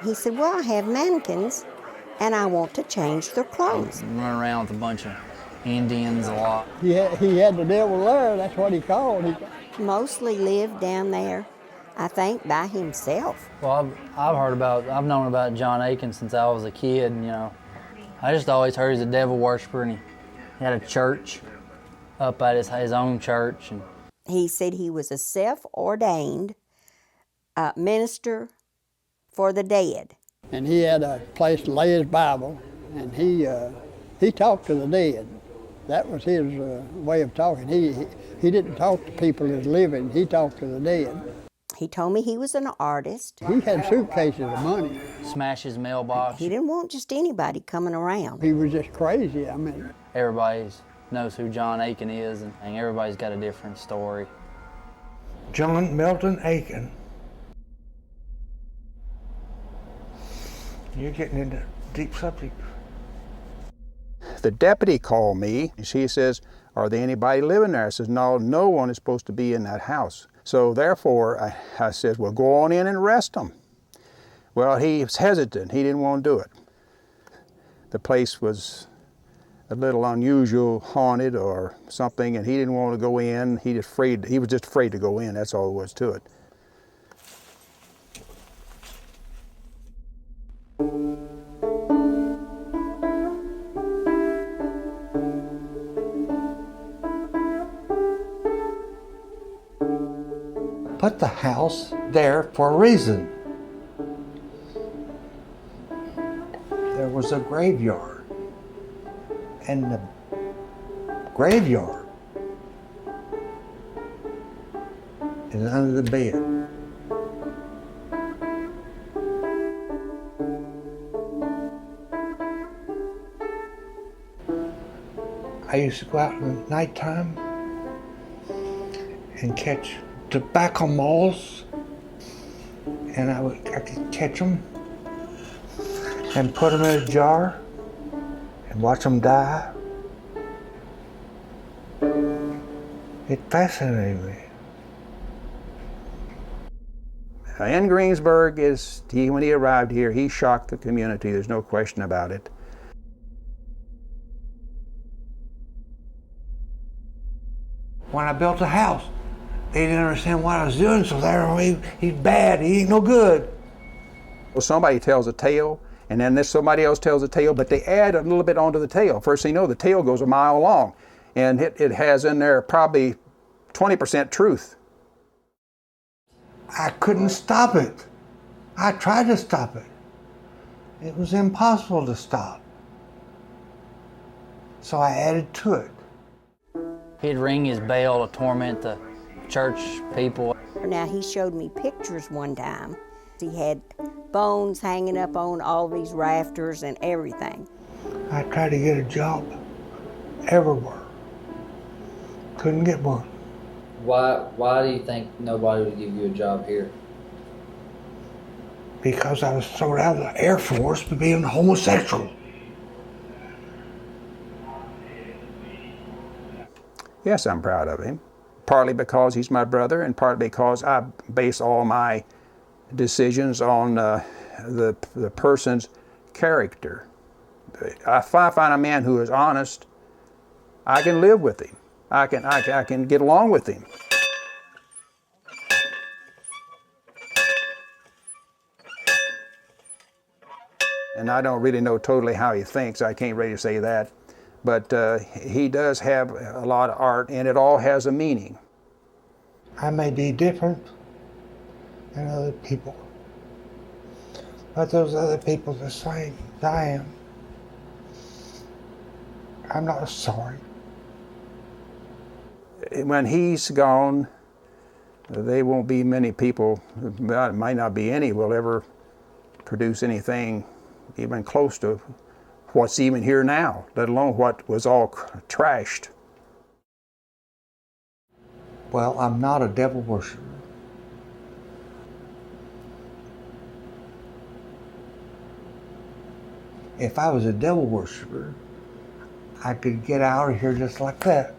He said, well, I have mannequins, and I want to change their clothes. Run around with a bunch of Indians a lot. He had the devil there, that's what he called. Mostly lived down there, I think, by himself. Well, I've known about John Akin since I was a kid, and, I just always heard he's a devil worshiper, and he had a church up at his own church. And he said he was a self-ordained minister for the dead. And he had a place to lay his Bible, and he talked to the dead. That was his way of talking. He didn't talk to people that's living, he talked to the dead. He told me he was an artist. He had suitcases of money. smash his mailbox. He didn't want just anybody coming around. He was just crazy, I mean. Everybody knows who John Akin is, and everybody's got a different story. John Milton Akin. You're getting into deep subject. The deputy called me. He says, are there anybody living there? I says, no, no one is supposed to be in that house. So therefore, I said, well, go on in and arrest them. Well, he was hesitant. He didn't want to do it. The place was a little unusual, haunted or something, and he didn't want to go in. He was just afraid to go in. That's all there was to it. Put the house there for a reason. There was a graveyard, and the graveyard is under the bed. I used to go out in the nighttime and catch tobacco moths, and I could catch them and put them in a jar and watch them die. It fascinated me. In Greensburg, when he arrived here, he shocked the community. There's no question about it. When I built a house, they didn't understand what I was doing, so he's bad, he ain't no good. Well, somebody tells a tale, and then somebody else tells a tale, but they add a little bit onto the tale. First thing you know, the tale goes a mile long, and it has in there probably 20% truth. I couldn't stop it. I tried to stop it. It was impossible to stop. So I added to it. He'd ring his bell to torment the church people. Now, he showed me pictures one time. He had bones hanging up on all these rafters and everything. I tried to get a job everywhere. Couldn't get one. Why do you think nobody would give you a job here? Because I was thrown out of the Air Force for being homosexual. Yes, I'm proud of him. Partly because he's my brother, and partly because I base all my decisions on the person's character. If I find a man who is honest, I can live with him. I can get along with him. And I don't really know totally how he thinks. I can't really say that. But he does have a lot of art, and it all has a meaning. I may be different than other people, but those other people the same as I am. I'm not sorry. When he's gone, there won't be many people, it might not be any, will ever produce anything even close to what's even here now, let alone what was all trashed. Well, I'm not a devil worshiper. If I was a devil worshiper, I could get out of here just like that.